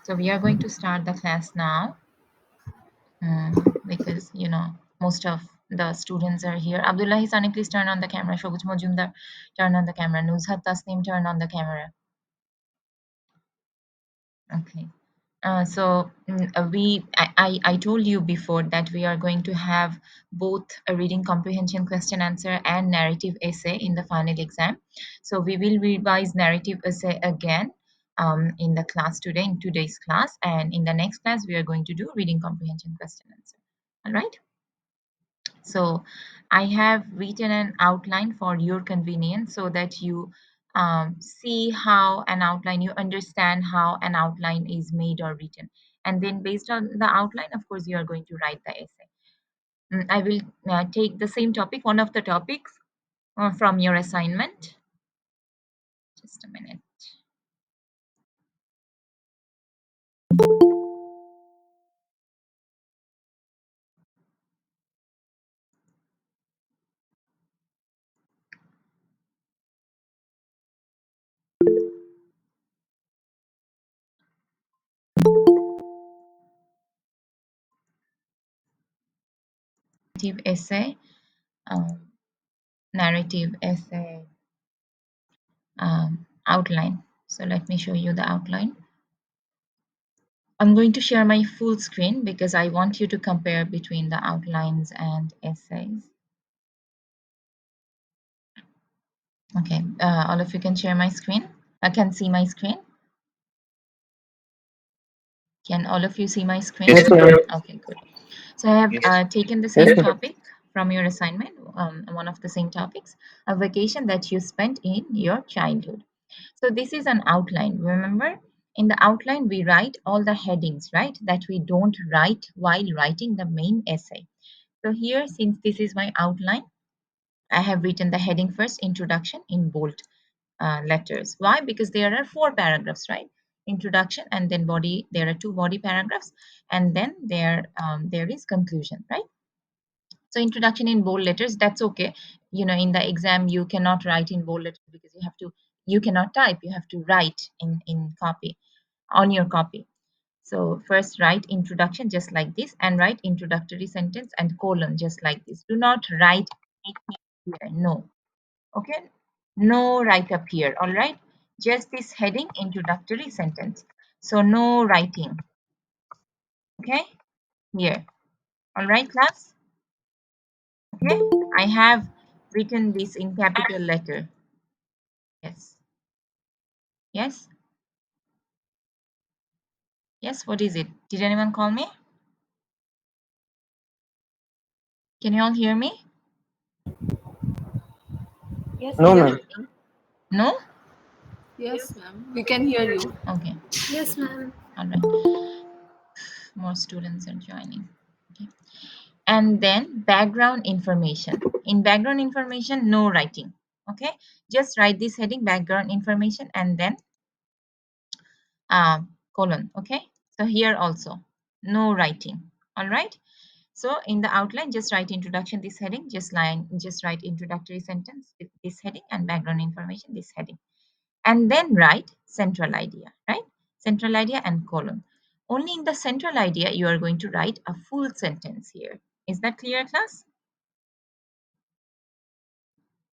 So we are going to start the class now because most of the students are here. Abdullah Hisani, please turn on the camera. Shoguj Mojumdar, turn on the camera. Nuzhat Tasnim, turn on the camera. Okay. I told you before that we are going to have both a reading comprehension question answer and narrative essay in the final exam. So we will revise narrative essay again in the class today, in today's class, and in the next class we are going to do reading comprehension question answer. All right. So I have written an outline for your convenience so that you see how an outline, you understand how an outline is made or written. And then based on the outline, of course, you are going to write the essay. I will take the same topic, one of the topics from your assignment. Just a minute. Narrative essay, narrative essay outline. So let me show you the outline. I'm going to share my full screen because I want you to compare between the outlines and essays. Okay, all of you can share my screen. I can see my screen. Can all of you see my screen? Yes, ma'am. Okay, good. So I have taken the same topic from your assignment, one of the same topics, a vacation that you spent in your childhood. So this is an outline. Remember, in the outline, we write all the headings, right? That we don't write while writing the main essay. So here, since this is my outline, I have written the heading first, introduction, in bold letters. Why? Because there are 4 paragraphs, right? Introduction and then body. There are 2 body paragraphs, and then there is conclusion, right? So introduction in bold letters, that's okay. In the exam, you cannot write in bold letters because you cannot type. You have to write in copy on your copy. So first write introduction just like this, and write introductory sentence and colon just like this. Do not write anything here. No. Okay. No write up here. All right. Just this heading introductory sentence. So no writing. Okay. Here. All right, class. Okay. I have written this in capital letter. Yes. Yes. Yes. What is it? Did anyone call me? Can you all hear me? Yes, No, yes, ma'am. ma'am. No? Yes, ma'am. We can hear you. Okay. Yes, ma'am. All right. More students are joining. Okay. And then background information. In background information, no writing. Okay. Just write this heading, background information, and then colon. Okay. So here also, no writing. All right. So in the outline, just write introduction, this heading, just write introductory sentence with this heading, and background information, this heading. And then write central idea, right? Central idea and colon. Only in the central idea, you are going to write a full sentence here. Is that clear, class?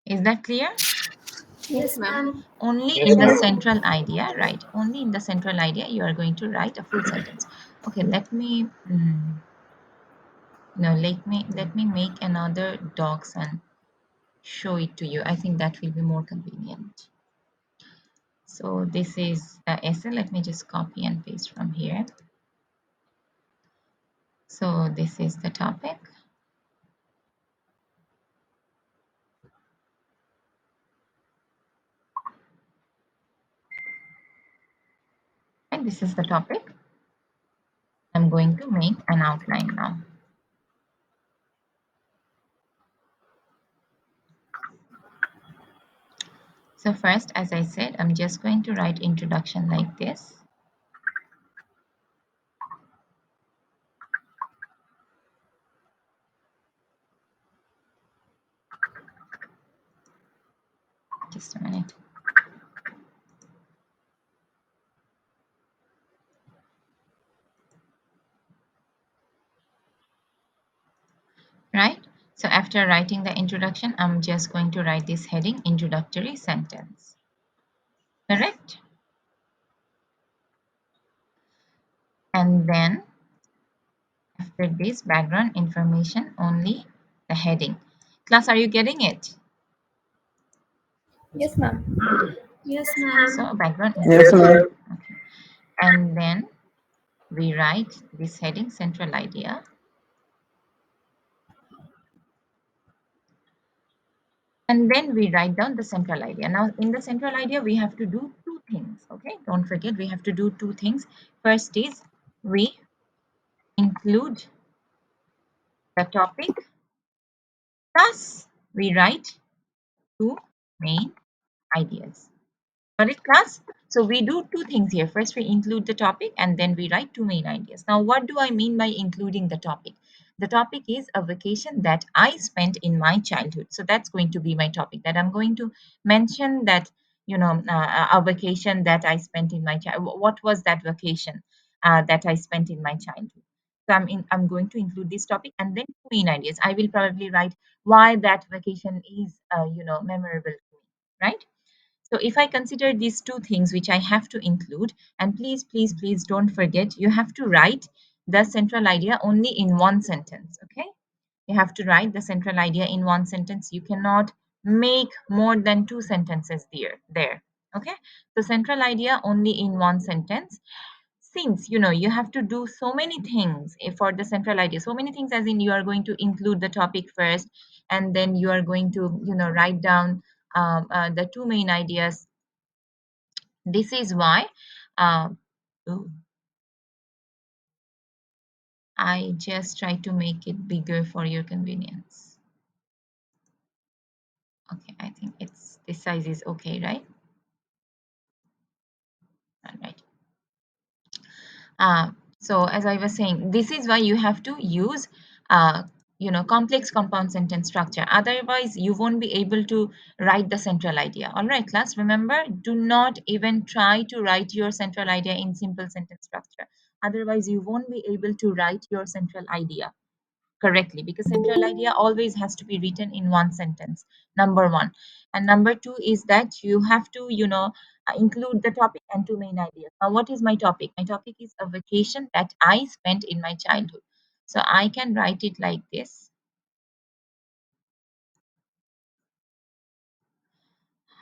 Is that clear? Yes, Yes, ma'am. ma'am. Only Yes, in the ma'am. central idea, right? Only in the central idea, you are going to write a full sentence. Okay, let me no, let me make another docs and show it to you. I think that will be more convenient. So this is the essay. Let me just copy and paste from here. So this is the topic. And this is the topic. I'm going to make an outline now. So first, as I said, I'm just going to write introduction like this. Just a minute. right? So after writing the introduction, I'm just going to write this heading, introductory sentence. Correct? And then after this background information, only the heading. Class, are you getting it? Yes, ma'am. Yes, ma'am. So background Yes, ma'am. information. Okay. And then we write this heading, central idea. And then we write down the central idea. Now in the central idea, we have to do two things. Okay. Don't forget, we have to do two things. First is we include the topic plus we write two main ideas. Got it, class? So we do two things here. First, we include the topic and then we write two main ideas. Now, what do I mean by including the topic? The topic is a vacation that I spent in my childhood. So that's going to be my topic, that I'm going to mention that, a vacation that I spent in my child. What was that vacation that I spent in my childhood? So I'm going to include this topic and then two main ideas. I will probably write why that vacation is, memorable to me, right? So if I consider these two things which I have to include, and please, please, please don't forget, you have to write the central idea only in one sentence, okay? You have to write the central idea in one sentence. You cannot make more than two sentences there. Okay? The central idea only in one sentence. Since you have to do so many things for the central idea, so many things as in you are going to include the topic first, and then you are going to write down the two main ideas. This is why uh, oh, I just try to make it bigger for your convenience. Okay, I think it's this size is okay, right? All right. Uh, so as I was saying, this is why you have to use complex compound sentence structure. Otherwise, you won't be able to write the central idea. All right, class. Remember, do not even try to write your central idea in simple sentence structure. Otherwise, you won't be able to write your central idea correctly, because central idea always has to be written in one sentence, number one. And number two is that you have to include the topic and two main ideas. Now what is my topic? My topic is a vacation that I spent in my childhood. So I can write it like this.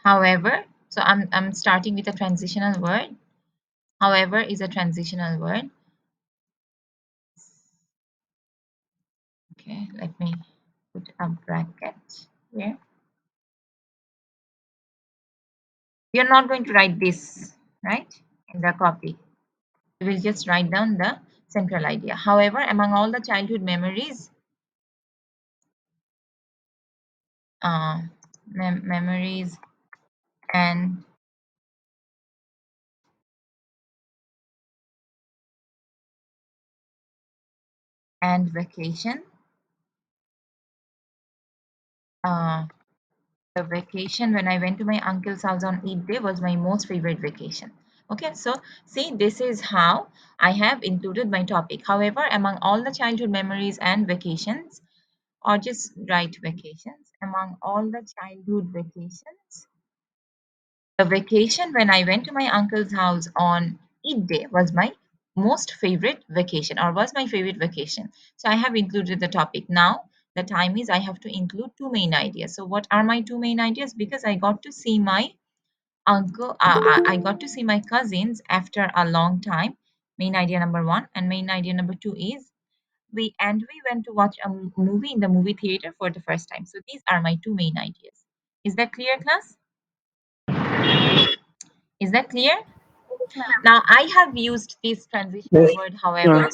However, so I'm starting with a transitional word. However is a transitional word. Okay, let me put a bracket here. You're not going to write this, right, in the copy. We will just write down the central idea. However, among all the childhood memories, uh, memories and vacation, uh, the vacation when I went to my uncle's house on Eid day was my most favorite vacation. Okay, so see, this is how I have included my topic. However, among all the childhood memories and vacations, or just write vacations, among all the childhood vacations, the vacation when I went to my uncle's house on Eid day was my most favorite vacation, or was my favorite vacation. So I have included the topic. Now the time is I have to include two main ideas. So what are my two main ideas? Because I got to see my I got to see my cousins after a long time. Main idea number one, and main idea number two is we went to watch a movie in the movie theater for the first time. So these are my two main ideas. Is that clear, class? Is that clear? Now, I have used this transitional Yes, word, ma'am. however,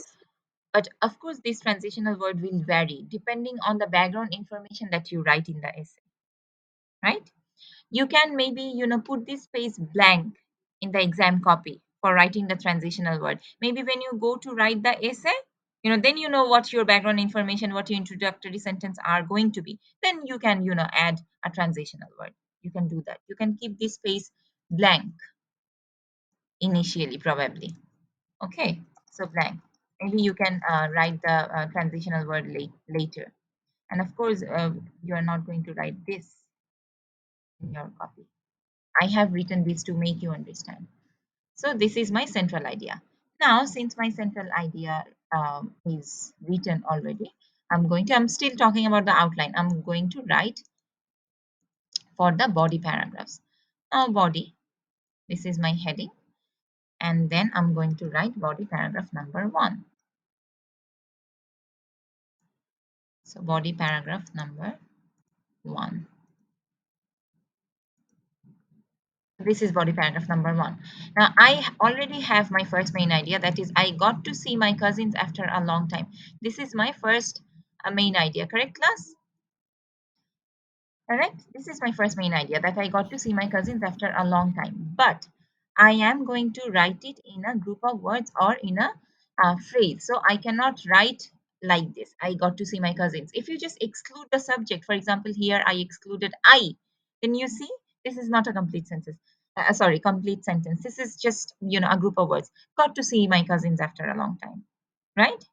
but of course, this transitional word will vary depending on the background information that you write in the essay, right? You can maybe, put this space blank in the exam copy for writing the transitional word. Maybe when you go to write the essay, then you know what your background information, what your introductory sentence are going to be. Then you can, add a transitional word. You can do that. You can keep this space blank initially, probably. Okay, so blank. Maybe you can write the transitional word later. And of course, you are not going to write this in your copy. I have written this to make you understand. So this is my central idea. Now, since my central idea is written already, I'm still talking about the outline. I'm going to write for the body paragraphs. Now, body, this is my heading. And then I'm going to write body paragraph number 1. So body paragraph number 1. This is body paragraph number 1. Now I already have my first main idea, that is I got to see my cousins after a long time. This is my first main idea, correct class? Correct? This is my first main idea, that I got to see my cousins after a long time. But I am going to write it in a group of words or in a phrase. So I cannot write like this. I got to see my cousins. If you just exclude the subject, for example, here I excluded I, then you see this is not a complete sentence. Sorry, complete sentence. This is just, a group of words. Got to see my cousins after a long time. Right?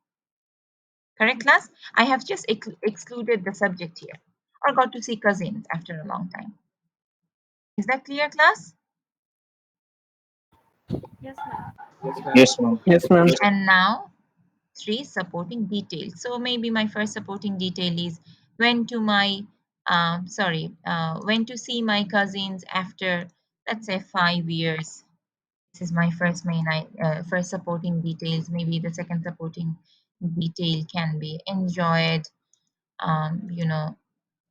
Correct, class? I have just excluded the subject here. Or got to see cousins after a long time. Is that clear, class? Yes, ma'am. Yes, ma'am. Yes, ma'am. And now, 3 supporting details. So maybe my first supporting detail is when to my, when to see my cousins after, let's say, 5 years. This is my first supporting details. Maybe the second supporting detail can be enjoyed, um, you know,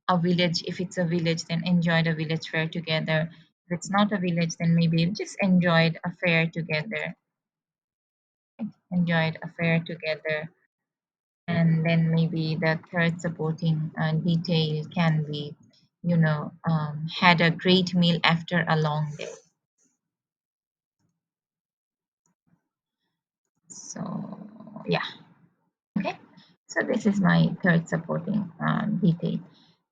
a village. If it's a village, then enjoyed a village fair together. If it's not a village, then maybe just enjoyed a fair together. Enjoyed a fair together. And then maybe the third supporting detail can be, had a great meal after a long day. So, yeah, okay. So this is my third supporting detail.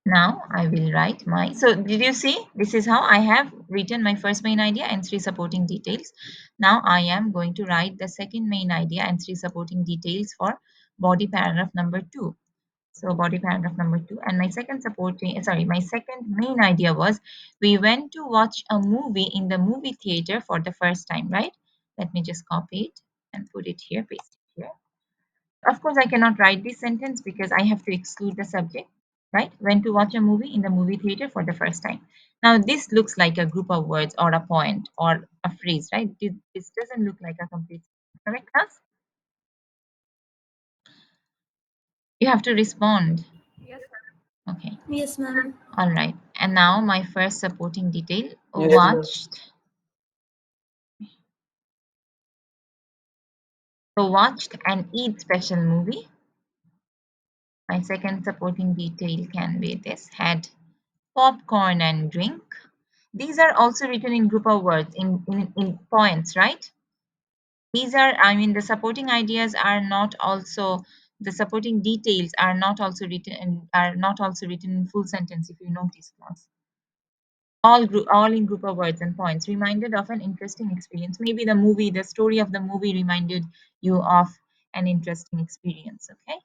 Now I will write my, so did you see, this is how I have written my first main idea and 3 supporting details. Now I am going to write the second main idea and 3 supporting details for body paragraph number 2. So body paragraph number 2, and my second main idea was we went to watch a movie in the movie theater for the first time, right? Let me just copy it and put it here, paste it here. Of course, I cannot write this sentence because I have to exclude the subject, right? Went to watch a movie in the movie theater for the first time. Now, this looks like a group of words or a point or a phrase, right? This doesn't look like a complete sentence, correct, class? You have to respond. Yes, Okay. Yes, ma'am. All right. And now my first supporting detail, Yes, ma'am. watched an Eid special movie. My second supporting detail can be this, had popcorn and drink. These are also written in group of words in points, right? These are, the supporting ideas are not also, the supporting details are not also written in full sentence, if you notice, class. All in group of words and points, reminded of an interesting experience. Maybe the story of the movie reminded you of an interesting experience, okay?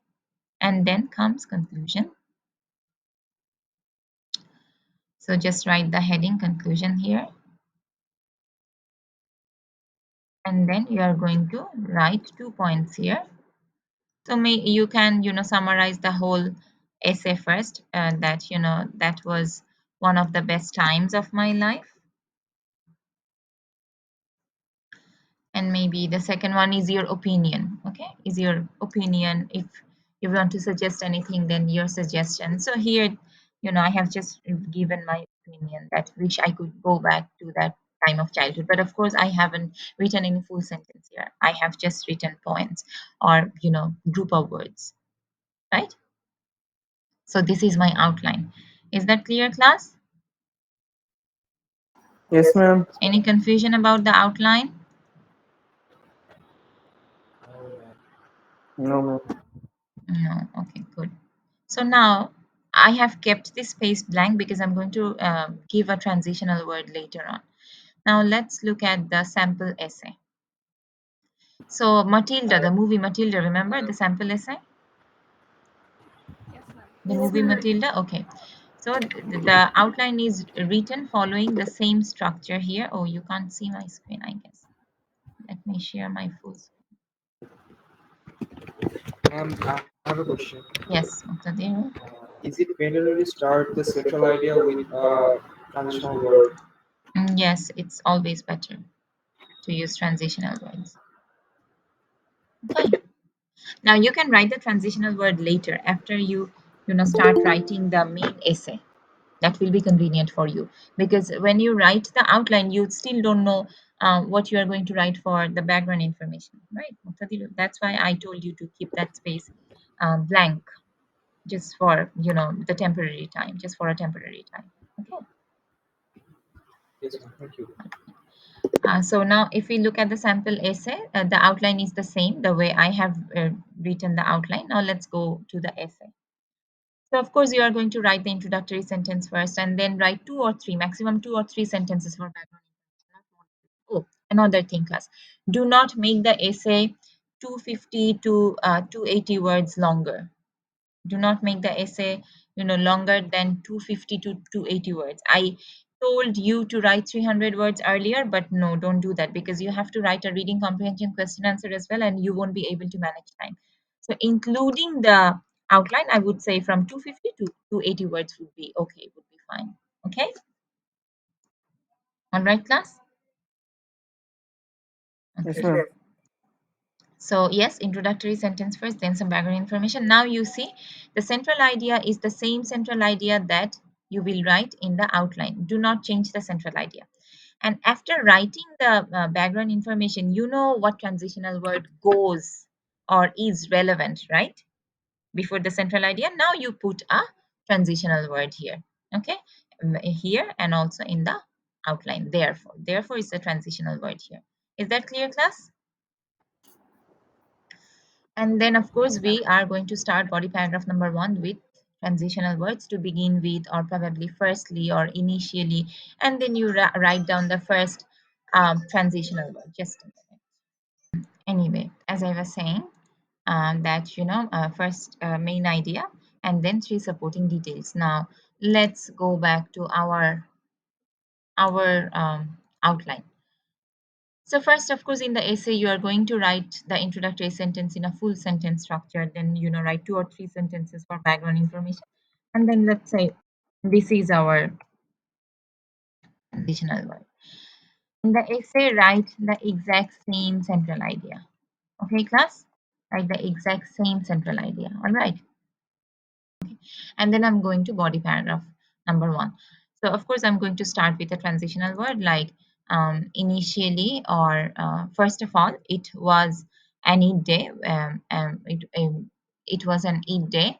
And then comes conclusion. So just write the heading conclusion here, and then you are going to write 2 points here. So you can summarize the whole essay first, that was one of the best times of my life. And maybe the second one is your opinion, okay? Is your opinion. If you want to suggest anything, then your suggestion. So here, I have just given my opinion that wish I could go back to that time of childhood, but of course I haven't written any full sentence here. I have just written points or group of words, right? So this is my outline. Is that clear, class? Yes, ma'am. Any confusion about the outline? No, ma'am. No. Okay, good. So now I have kept this space blank because I'm going to give a transitional word later on. Now let's look at the sample essay. So Matilda, the movie Matilda, remember the sample essay? yes, ma'am. The movie Matilda? Okay. So the outline is written following the same structure here. Oh, you can't see my screen, I guess. Let me share my full screen. I have a question. Yes, Muqtadir. Is it better to start the central idea with a transitional word? Yes, it's always better to use transitional words. Okay. Now you can write the transitional word later after you start writing the main essay. That will be convenient for you because when you write the outline, you still don't know what you are going to write for the background information, right? Muqtadir? That's why I told you to keep that space blank just for the temporary time, just for a temporary time. Okay. Yes, ma'am. Thank you. So now if we look at the sample essay, the outline is the same, the way I have written the outline. Now let's go to the essay. So of course you are going to write the introductory sentence first and then write two or three, maximum two or three sentences for background information. Not more than- Oh, another thing, class. Do not make the essay 250 to 280 words longer. Do not make the essay longer than 250 to 280 words. I told you to write 300 words earlier, but no, don't do that because you have to write a reading comprehension question answer as well and you won't be able to manage time. So including the outline, I would say from 250 to 280 words would be okay, would be fine. Okay. All right, class. Yes, Okay. ma'am. So yes, introductory sentence first, then some background information. Now you see the central idea is the same central idea that you will write in the outline. Do not change the central idea. And after writing the background information, you know what transitional word goes or is relevant, right? Before the central idea, now you put a transitional word here. Okay, here and also in the outline. Therefore is the transitional word here. Is that clear, class? And then, of course, we are going to start body paragraph number 1 with transitional words to begin with, or probably firstly or initially. And then you write down the first transitional word. Just a minute. Anyway, as I was saying, that first main idea and then 3 supporting details. Now, let's go back to our outline. So first, of course, in the essay, you are going to write the introductory sentence in a full sentence structure. Then, write 2 or 3 sentences for background information. And then let's say this is our additional word. In the essay, write the exact same central idea. Okay, class? Write the exact same central idea. All right. And then I'm going to body paragraph number 1. So of course I'm going to start with a transitional word like initially or first of all it was an Eid day. It was an Eid day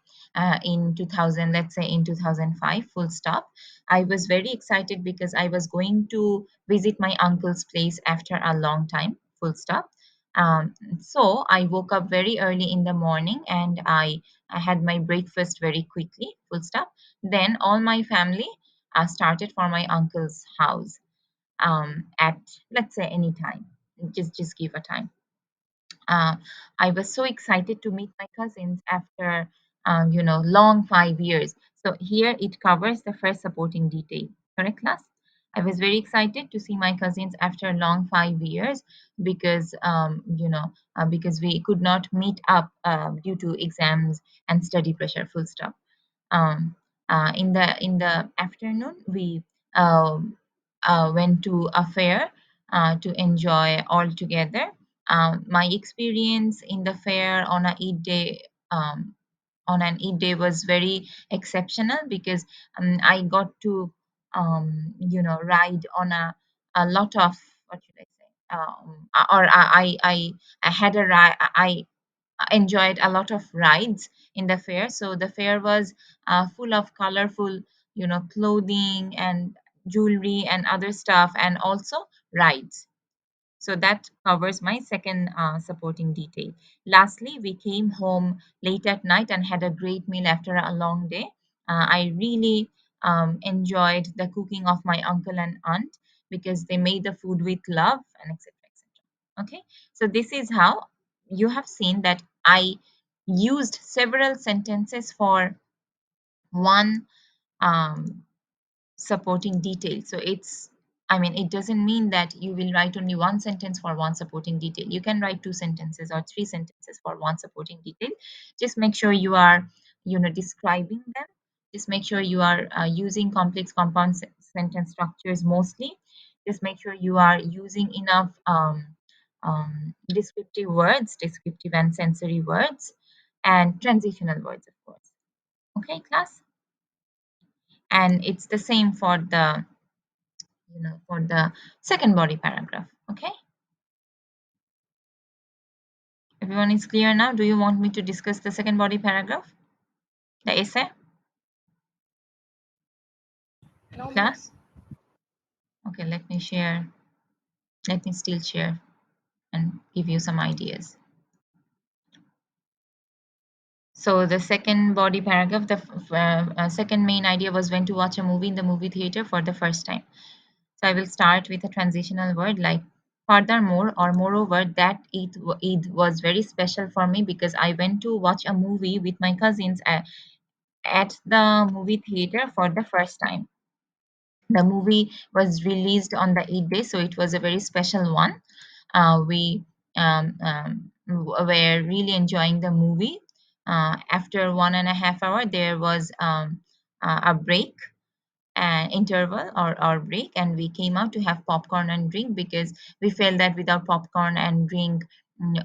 in 2000, let's say in 2005, full stop. I was very excited because I was going to visit my uncle's place after a long time, full stop. So I woke up very early in the morning and I had my breakfast very quickly, full stop. Then all my family started for my uncle's house at, let's say, any time. Just give a time. uh, I was so excited to meet my cousins after long 5 years. So here it covers the first supporting detail. Correct, class? I was very excited to see my cousins after long 5 years because because we could not meet up due to exams and study pressure. Full stop. um, in the afternoon we um, went to a fair to enjoy all together. My experience in the fair on a Eid day, on an Eid day, was very exceptional because I got to ride on a lot of, what should I say, or I had a ride. I enjoyed a lot of rides in the fair. So the fair was full of colorful, clothing and jewelry and other stuff, and also rides. So that covers my second supporting detail. Lastly, we came home late at night and had a great meal after a long day. I really enjoyed the cooking of my uncle and aunt because they made the food with love and etc. etc. Okay, so this is how you have seen that I used several sentences for one um, supporting detail. So it's, I mean, it doesn't mean that you will write only one sentence for one supporting detail. You can write two sentences or three sentences for one supporting detail. Just make sure you are, describing them. Just make sure you are using complex compound sentence structures mostly. Just make sure you are using enough descriptive words, descriptive and sensory words, and transitional words, of course. Okay, class? And it's the same for the for the second body paragraph. Okay, everyone is clear now? Do you want me to discuss the second body paragraph, the essay, No, ma'am. class? Okay, let me still share and give you some ideas. So the second body paragraph, the second main idea was when to watch a movie in the movie theater for the first time. So I will start with a transitional word like furthermore or moreover. That Eid was very special for me because I went to watch a movie with my cousins at the movie theater for the first time. The movie was released on the 8th day, so it was a very special one. We were really enjoying the movie. After 1.5 hours, there was a break, an interval or break, and we came out to have popcorn and drink because we felt that without popcorn and drink,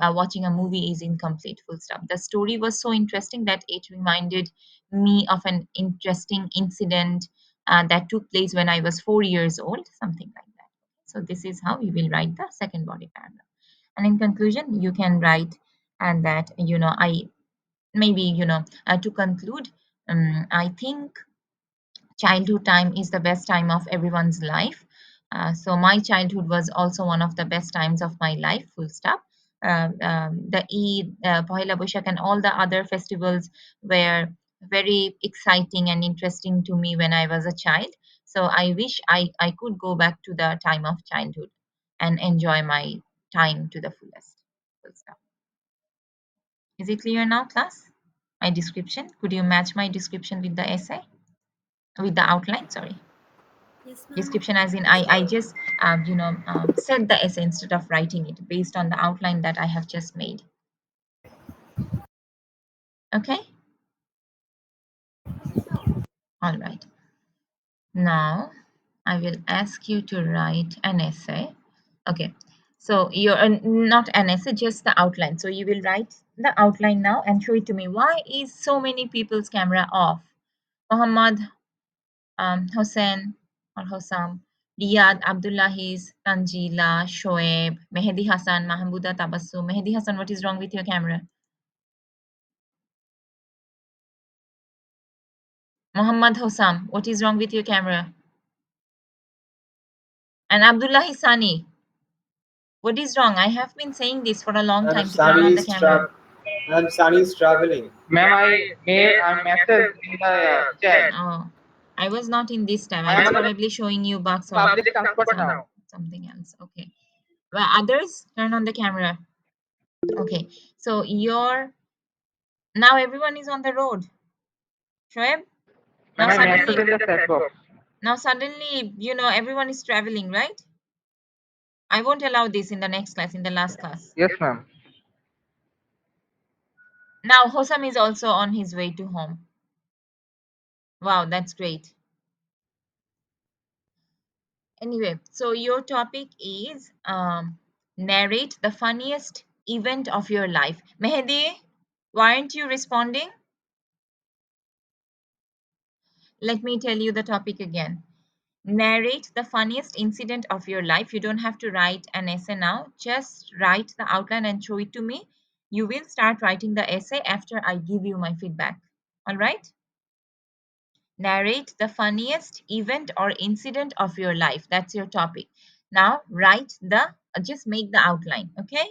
watching a movie is incomplete. Full stop. The story was so interesting that it reminded me of an interesting incident that took place when I was 4 years old, something like that. So this is how you will write the second body paragraph. And in conclusion, you can write and that I maybe to conclude, I think childhood time is the best time of everyone's life. So my childhood was also one of the best times of my life, full stop. The Eid, Pohila Boishakh, and all the other festivals were very exciting and interesting to me when I was a child. So I wish I could go back to the time of childhood and enjoy my time to the fullest. Full stop. Is it clear now, class? My description? Could you match my description with the essay? With the outline, sorry. Yes, ma'am. Description as in I just said the essay instead of writing it based on the outline that I have just made. Okay, all right. Now I will ask you to write an essay. Okay, so you're not an essay, just the outline. So you will write the outline now and show it to me. Why is so many people's camera off? Muhammad, Hossein or Hossam, Riyad, Abdullahi's, Tanjila, Shoaib, Mehdi Hassan, Mahmouda Tabassum. Mehdi Hassan, what is wrong with your camera? Muhammad Hossam, what is wrong with your camera? And Abdullahi Sani, what is wrong? I have been saying this for a long And time to turn on the camera. Sunny is traveling. Ma'am, I made a message in the chat. Oh, I was not in this time. I I was am on probably showing you bugs or public transport now. something else. Okay. Well, others, turn on the camera. Okay. So now everyone is on the road. Shoaib? Now Ma'am, I message suddenly, in the chat box. everyone is traveling, right? I won't allow this in the next class, in the last class. Yes, ma'am. Now Hosam is also on his way to home. Wow, that's great. Anyway, so your topic is narrate the funniest event of your life. Mehdi, why aren't you responding? Let me tell you the topic again. Narrate the funniest incident of your life. You don't have to write an essay now. Just write the outline and show it to me. You will start writing the essay after I give you my feedback. All right? Narrate the funniest event or incident of your life. That's your topic. Now, just make the outline. Okay?